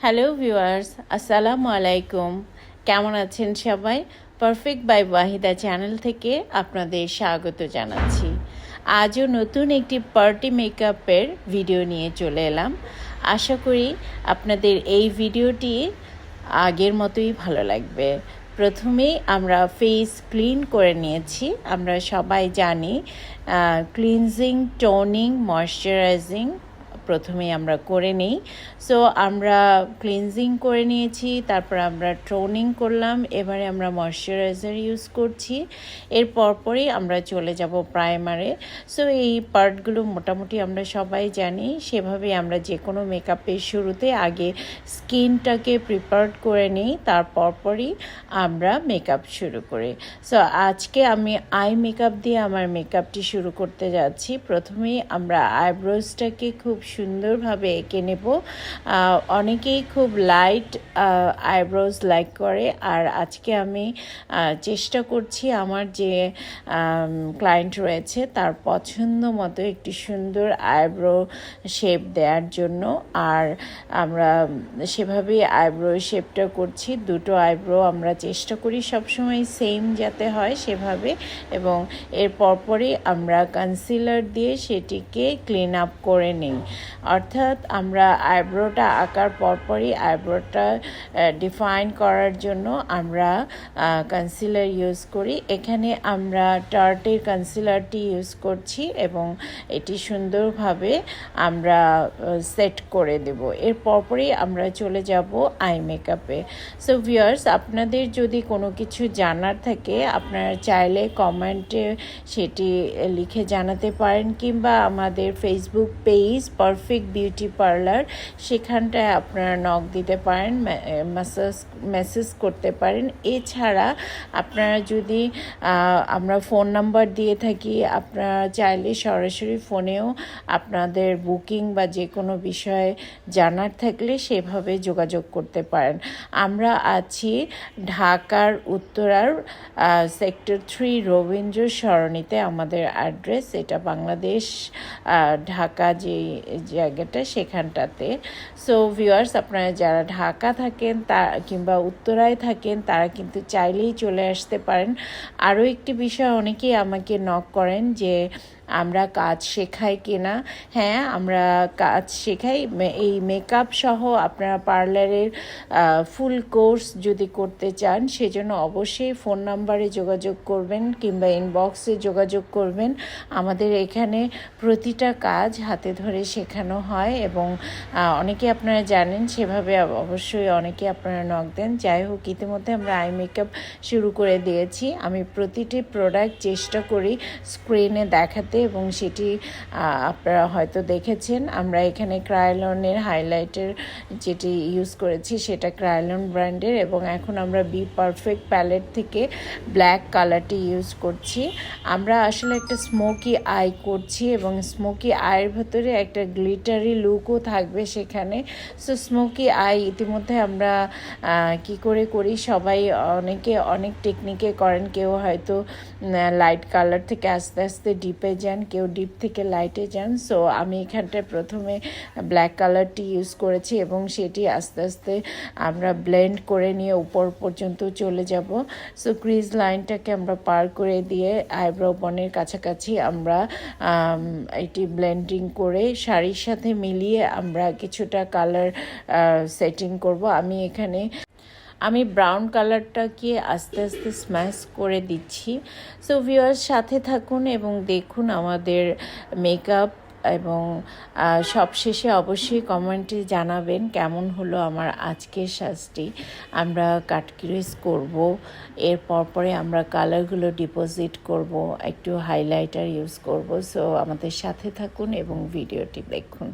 Hello viewers, আসসালামু আলাইকুম। কেমন আছেন সবাই? পারফেক্ট বাই ওয়াহিদা চ্যানেল থেকে আপনাদের স্বাগত জানাচ্ছি। আজও নতুন একটি পার্টি মেকআপের ভিডিও নিয়ে চলে এলাম। আশা করি আপনাদের এই ভিডিওটি আগের মতোই ভালো লাগবে। প্রথমেই আমরা ফেস ক্লিন করে নিয়েছি। আমরা সবাই জানি ক্লিনজিং, টোনিং, ময়শ্চারাইজিং প্রথমেই আমরা করে নিই। সো আমরা ক্লিনজিং করে নিয়েছি, তারপর আমরা টোনিং করলাম, এবারে আমরা ময়শ্চারাইজার ইউজ করছি। এর পরপরই আমরা চলে যাব প্রাইমারে। সো এই পার্টগুলো মোটামুটি আমরা সবাই জানি। সেভাবে আমরা যে কোনো মেকআপের শুরুতে আগে স্কিনটাকে প্রিপেয়ার করে নিই, তারপরই আমরা মেকআপ শুরু করি। সো আজকে আমি আই মেকআপ দিয়ে আমার মেকআপটি শুরু করতে যাচ্ছি। প্রথমেই আমরা আইব্রোজটাকে খুব সুন্দরভাবে এঁকে নেব। অনেকেই খুব লাইট আইব্রোজ লাইক করে, আর আজকে আমি চেষ্টা করছি আমার যে ক্লায়েন্ট রয়েছে তার পছন্দ মতো একটি সুন্দর আইব্রো শেপ দেওয়ার জন্য। আর আমরা সেভাবেই আইব্রো শেপটা করছি। দুটো আইব্রো আমরা চেষ্টা করি সবসময় সেম যাতে হয় সেভাবে, এবং এর পরপরই আমরা কনসিলার দিয়ে সেটিকে ক্লিন আপ করে নিই। অর্থাৎ আমরা আইব্রোটা আঁকার পরপরই আইব্রোটা ডিফাইন করার জন্য আমরা কনসিলার ইউজ করি। এখানে আমরা টার্টের কনসিলারটি ইউজ করছি এবং এটি সুন্দরভাবে আমরা সেট করে দেব। এর পরপরই আমরা চলে যাব আই মেকআপে। সো ভিউয়ার্স, আপনাদের যদি কোনো কিছু জানার থাকে আপনারা চাইলে কমেন্টে সেটি লিখে জানাতে পারেন, কিংবা আমাদের Facebook page perfect beauty parlour, সেখানটায় আপনারা নক দিতে পারেন, মেসেজ করতে পারেন। এছাড়া আপনারা যদি আমরা ফোন নাম্বার দিয়ে থাকি, আপনারা চাইলে সরাসরি ফোনেও আপনাদের বুকিং বা যে কোনো বিষয়ে জানার থাকলে সেভাবে যোগাযোগ করতে পারেন। আমরা আছি ঢাকার উত্তরার সেক্টর 3 রবীন্দ্র সরণিতে আমাদের অ্যাড্রেস। এটা বাংলাদেশ ঢাকা যে জায়গাটা সেখানটাতে। সো ভিউয়ার্স, আপনারা যারা ঢাকা থাকেন কিংবা উত্তরায় থাকেন তারা কিন্তু চাইলেই চলে আসতে পারেন। আরও একটি বিষয়, অনেকেই আমাকে নক করেন যে আমরা কাজ শেখাই কিনা। হ্যাঁ, আমরা কাজ শেখাই। এই মেকআপ সহ আপনারা পার্লারের ফুল কোর্স যদি করতে চান সেজন্য অবশ্যই ফোন নাম্বারে যোগাযোগ করবেন কিংবা ইনবক্সে যোগাযোগ করবেন। আমাদের এখানে প্রতিটা কাজ হাতে ধরে শেখানো হয় এবং অনেকে আপনারা জানেন সেভাবে অবশ্যই অনেকে আপনারা নক দেন। যাই হোক, ইতিমধ্যে আমরা আই মেকআপ শুরু করে দিয়েছি। আমি প্রতিটি প্রোডাক্ট চেষ্টা করি স্ক্রিনে দেখাতে এবং সেটি আপনারা হয়তো দেখেছেন। আমরা এখানে ক্রায়োলনের হাইলাইটার যেটি ইউজ করেছি সেটা ক্রায়োলন ব্র্যান্ডের, এবং এখন আমরা বি পারফেক্ট প্যালেট থেকে ব্ল্যাক কালারটি ইউজ করছি। আমরা আসলে একটা স্মোকি আই করছি এবং স্মোকি আইয়ের ভেতরে একটা গ্লিটারি লুকও থাকবে সেখানে। সো স্মোকি আই ইতিমধ্যে আমরা কি করে করি, সবাই অনেকে অনেক টেকনিকে করেন। কেউ হয়তো লাইট কালার থেকে আস্তে আস্তে ডিপে যান, কেউ ডিপ থেকে লাইটে যান। সো আমি এখানটায় প্রথমে ব্ল্যাক কালারটি ইউজ করেছি এবং সেটি আস্তে আস্তে আমরা ব্লেন্ড করে নিয়ে উপর পর্যন্ত চলে যাব। সো ক্রিজ লাইনটাকে আমরা পার করে দিয়ে আইব্রো বনের কাছাকাছি আমরা এটি ব্লেন্ডিং করে শাড়ির সাথে মিলিয়ে আমরা কিছুটা কালার সেটিং করব। আমি ব্রাউন কালারটাকে আস্তে আস্তে স্ম্যাশ করে দিচ্ছি। সো ভিউয়ার্স, সাথে থাকুন এবং দেখুন আমাদের মেকআপ, এবং সবশেষে অবশ্যই কমেন্টে জানাবেন কেমন হলো আমার আজকের সাজটি। আমরা কাটক্রিজ করব, এর পরে আমরা কালারগুলো ডিপোজিট করব, একটু হাইলাইটার ইউজ করব। সো আমাদের সাথে থাকুন এবং ভিডিওটি দেখুন।